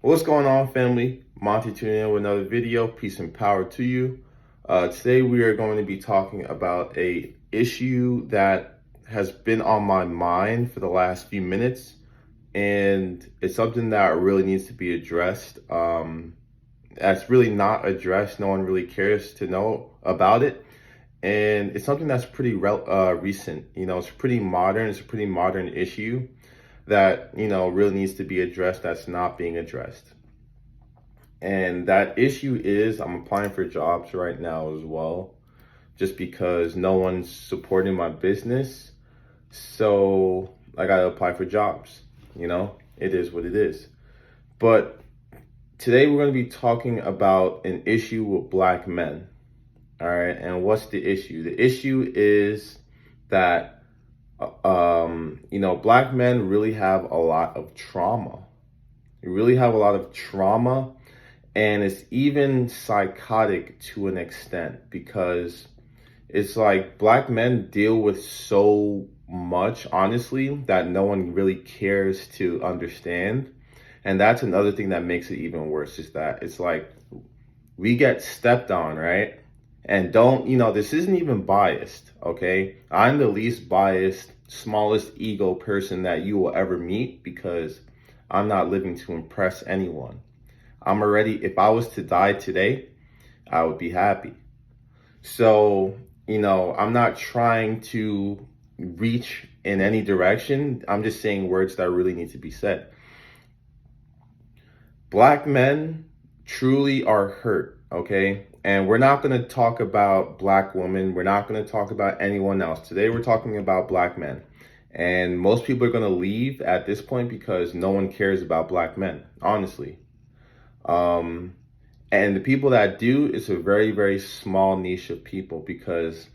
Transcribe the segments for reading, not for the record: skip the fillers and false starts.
What's going on, family? Monty tuning in with another video. Peace and power to you. Today we are going to be talking about a issue that has been on my mind for the last few minutes, and it's something that really needs to be addressed. That's really not addressed. No one really cares to know about it, and it's something that's pretty recent. It's pretty modern. It's a pretty modern issue that really needs to be addressed. That's not being addressed. And that issue is I'm applying for jobs right now as well, just because no one's supporting my business. So I got to apply for jobs. It is what it is. But today we're going to be talking about an issue with Black men. All right. And what's the issue? The issue is that, Black men really have a lot of trauma. You really have a lot of trauma. And it's even psychotic to an extent, because it's like Black men deal with so much, honestly, that no one really cares to understand. And that's another thing that makes it even worse, is that it's like we get stepped on, right? And this isn't even biased, okay? I'm the least biased, smallest ego person that you will ever meet, because I'm not living to impress anyone. If I was to die today, I would be happy. So, I'm not trying to reach in any direction. I'm just saying words that really need to be said. Black men truly are hurt, okay? And we're not going to talk about Black women. We're not going to talk about anyone else. Today, we're talking about Black men. And most people are going to leave at this point because no one cares about Black men, honestly. And the people that do, is a very, very small niche of people, because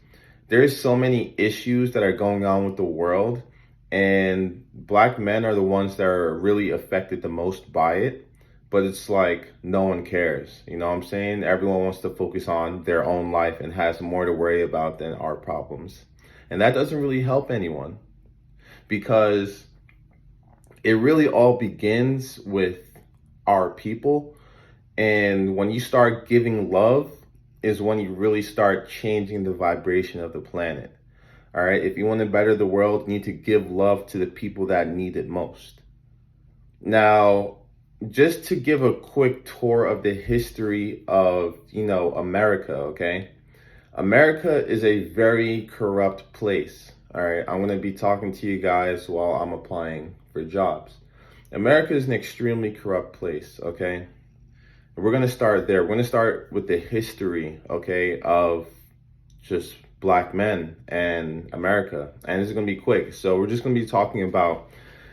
there's so many issues that are going on with the world, and Black men are the ones that are really affected the most by it. But it's like no one cares. You know what I'm saying? Everyone wants to focus on their own life and has more to worry about than our problems. And that doesn't really help anyone, because it really all begins with our people. And when you start giving love is when you really start changing the vibration of the planet. All right. If you want to better the world, you need to give love to the people that need it most. Now, just to give a quick tour of the history of, America, okay? America is a very corrupt place. All right. I'm going to be talking to you guys while I'm applying for jobs. America is an extremely corrupt place, okay? We're going to start there. We're going to start with the history, okay, of just Black men and America. And this is going to be quick. So we're just going to be talking about,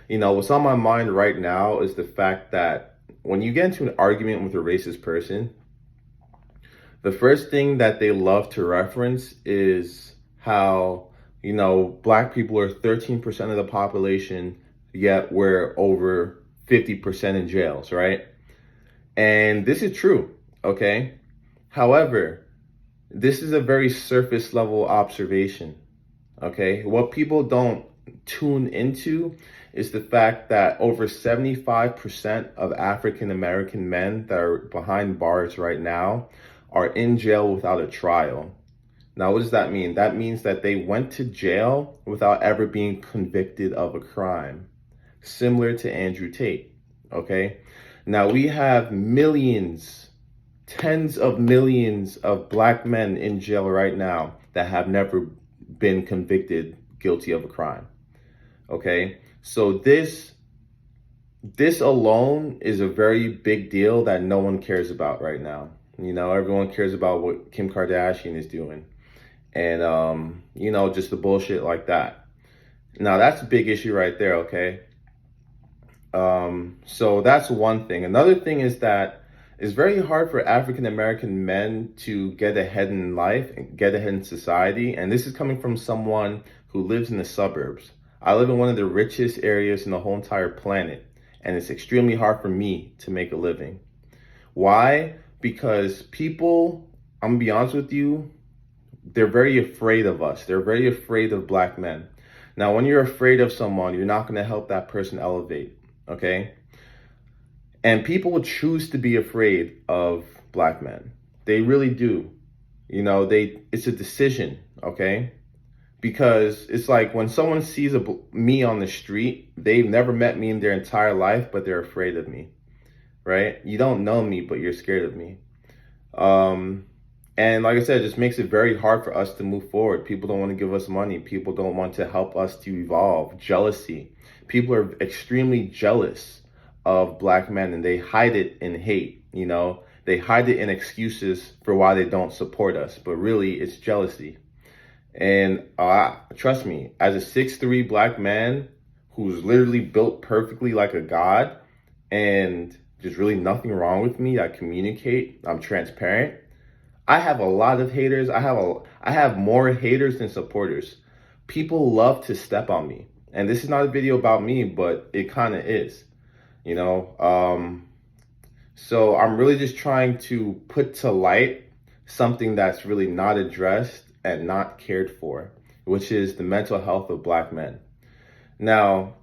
what's on my mind right now is the fact that when you get into an argument with a racist person, the first thing that they love to reference is how, Black people are 13% of the population, yet we're over 50% in jails, right? And this is true, okay? However, this is a very surface level observation, okay? What people don't tune into is the fact that over 75% of African American men that are behind bars right now are in jail without a trial. Now, what does that mean? That means that they went to jail without ever being convicted of a crime, similar to Andrew Tate, okay? Now, we have millions, tens of millions of Black men in jail right now that have never been convicted guilty of a crime. Okay, so this alone is a very big deal that no one cares about right now. Everyone cares about what Kim Kardashian is doing, and just the bullshit like that. Now, that's a big issue right there, okay? So that's one thing. Another thing is that it's very hard for African American men to get ahead in life and get ahead in society. And this is coming from someone who lives in the suburbs. I live in one of the richest areas in the whole entire planet, and it's extremely hard for me to make a living. Why? Because people, I'm gonna be honest with you, they're very afraid of us. They're very afraid of Black men. Now, when you're afraid of someone, you're not going to help that person elevate, okay? And people choose to be afraid of black men. They really do. It's a decision, okay? Because it's like when someone sees me on the street, they've never met me in their entire life, but they're afraid of me, right? You don't know me, but you're scared of me. And like I said, it just makes it very hard for us to move forward. People don't want to give us money. People don't want to help us to evolve. Jealousy. People are extremely jealous of black men, and they hide it in hate. They hide it in excuses for why they don't support us. But really, it's jealousy. And trust me, as a 6'3" black man who's literally built perfectly like a god, and there's really nothing wrong with me. I communicate. I'm transparent. I have a lot of haters. I have more haters than supporters. People love to step on me. And this is not a video about me, but it kind of is. So I'm really just trying to put to light something that's really not addressed and not cared for, which is the mental health of black men. Now,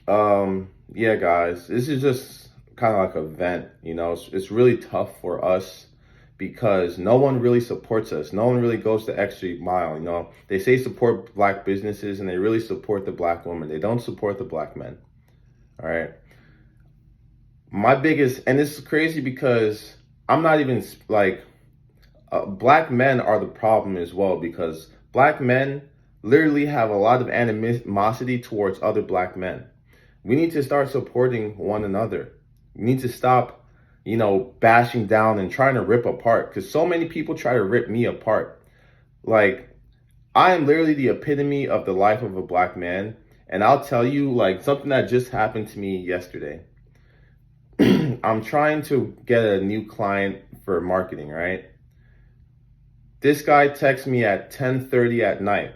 yeah, guys, this is just kind of like a vent. It's really tough for us because no one really supports us. No one really goes the extra mile. They say support black businesses, and they really support the black woman. They don't support the black men. All right. And this is crazy because I'm not even like, black men are the problem as well, because black men literally have a lot of animosity towards other black men. We need to start supporting one another. We need to stop, bashing down and trying to rip apart, because so many people try to rip me apart. Like, I am literally the epitome of the life of a black man. And I'll tell you, like, something that just happened to me yesterday. I'm trying to get a new client for marketing, right? This guy texts me at 10:30 at night.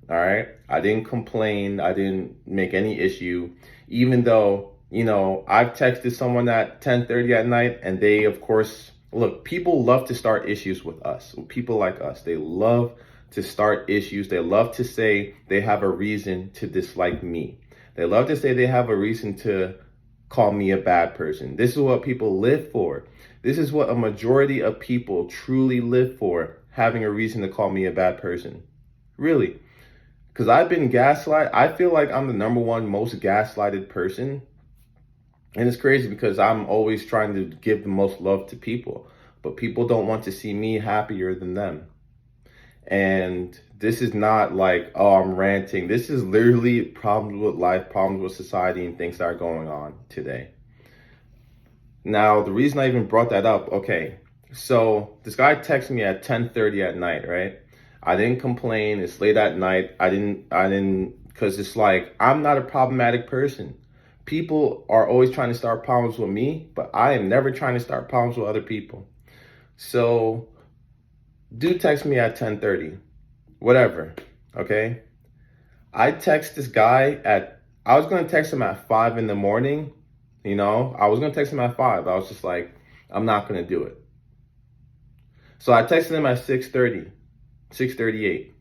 All right. I didn't complain. I didn't make any issue, even though, I've texted someone at 10:30 at night, and they, of course, look, people love to start issues with us. People like us, they love to start issues. They love to say they have a reason to dislike me. They love to say they have a reason to call me a bad person. This is what people live for. This is what a majority of people truly live for, having a reason to call me a bad person. Really. Because I've been gaslighted. I feel like I'm the number one most gaslighted person. And it's crazy because I'm always trying to give the most love to people. But people don't want to see me happier than them. And this is not like, oh, I'm ranting. This is literally problems with life, problems with society, and things that are going on today. Now, the reason I even brought that up, okay, so this guy texted me at 10:30 at night, right? I didn't complain. It's late at night. I didn't, because it's like, I'm not a problematic person. People are always trying to start problems with me, but I am never trying to start problems with other people. So, dude text me at 10:30, whatever, okay? I text this guy I was going to text him at 5 in the morning, I was going to text him at 5. I was just like, I'm not going to do it. So I texted him at 6:30, 6:38.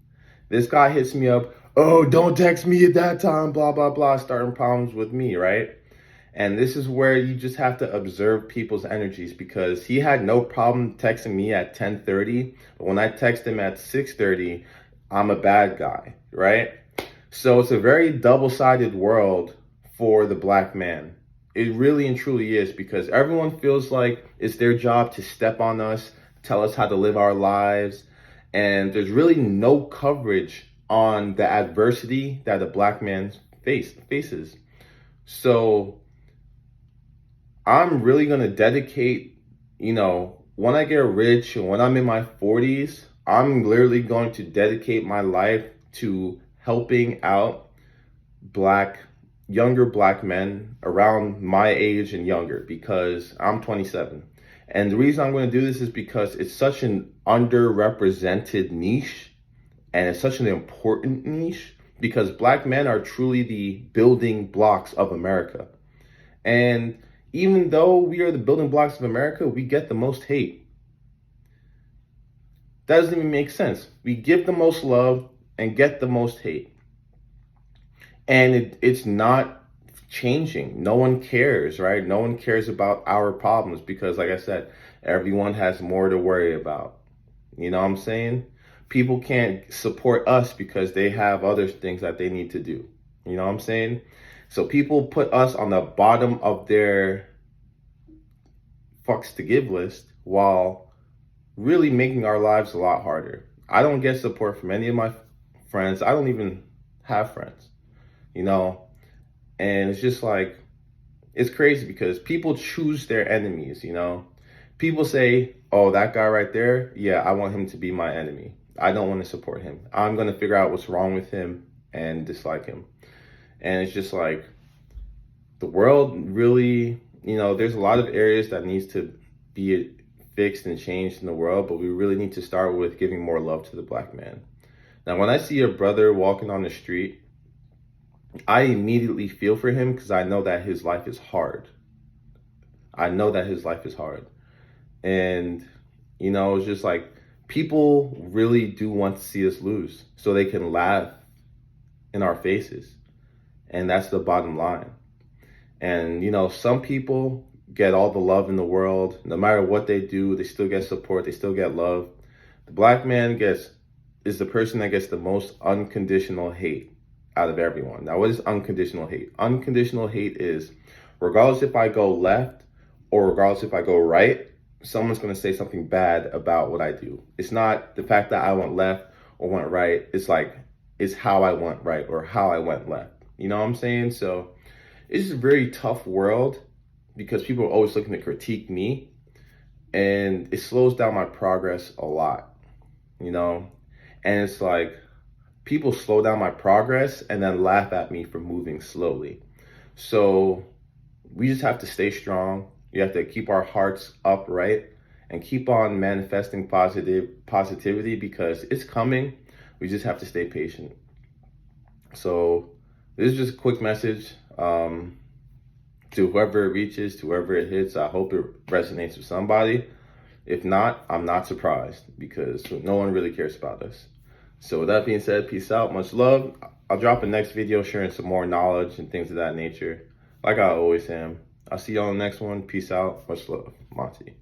This guy hits me up, oh, don't text me at that time, blah, blah, blah, starting problems with me, right? And this is where you just have to observe people's energies, because he had no problem texting me at 10:30, but when I text him at 6:30, I'm a bad guy, right? So it's a very double-sided world for the black man. It really and truly is, because everyone feels like it's their job to step on us, tell us how to live our lives, and there's really no coverage on the adversity that a black man faces. So I'm really going to dedicate, when I get rich and when I'm in my 40s, I'm literally going to dedicate my life to helping out younger black men around my age and younger, because I'm 27. And the reason I'm going to do this is because it's such an underrepresented niche, and it's such an important niche, because black men are truly the building blocks of America. And even though we are the building blocks of America, we get the most hate. That doesn't even make sense. We give the most love and get the most hate. And it's not changing. No one cares, right? No one cares about our problems because, like I said, everyone has more to worry about. You know what I'm saying? People can't support us because they have other things that they need to do. You know what I'm saying? So people put us on the bottom of their fucks to give list while really making our lives a lot harder. I don't get support from any of my friends. I don't even have friends, you know? And it's just like, it's crazy because people choose their enemies, you know? People say, oh, that guy right there, yeah, I want him to be my enemy. I don't want to support him. I'm going to figure out what's wrong with him and dislike him. And it's just like, the world really, you know, there's a lot of areas that needs to be fixed and changed in the world, but we really need to start with giving more love to the black man. Now, when I see a brother walking on the street, I immediately feel for him because I know that his life is hard. I know that his life is hard. And, you know, it's just like people really do want to see us lose so they can laugh in our faces. And that's the bottom line. And, you know, some people get all the love in the world. No matter what they do, they still get support. They still get love. The black man is the person that gets the most unconditional hate out of everyone. Now, what is unconditional hate? Unconditional hate is regardless if I go left or regardless if I go right, someone's going to say something bad about what I do. It's not the fact that I went left or went right. It's like, it's how I went right or how I went left. You know what I'm saying? So it's a very tough world because people are always looking to critique me, and it slows down my progress a lot, you know? And it's like people slow down my progress and then laugh at me for moving slowly. So we just have to stay strong. You have to keep our hearts upright and keep on manifesting positivity because it's coming. We just have to stay patient. So this is just a quick message to whoever it reaches, to whoever it hits. I hope it resonates with somebody. If not, I'm not surprised because no one really cares about us. So with that being said, peace out, much love. I'll drop a next video sharing some more knowledge and things of that nature, like I always am. I'll see y'all on the next one. Peace out, much love, Monty.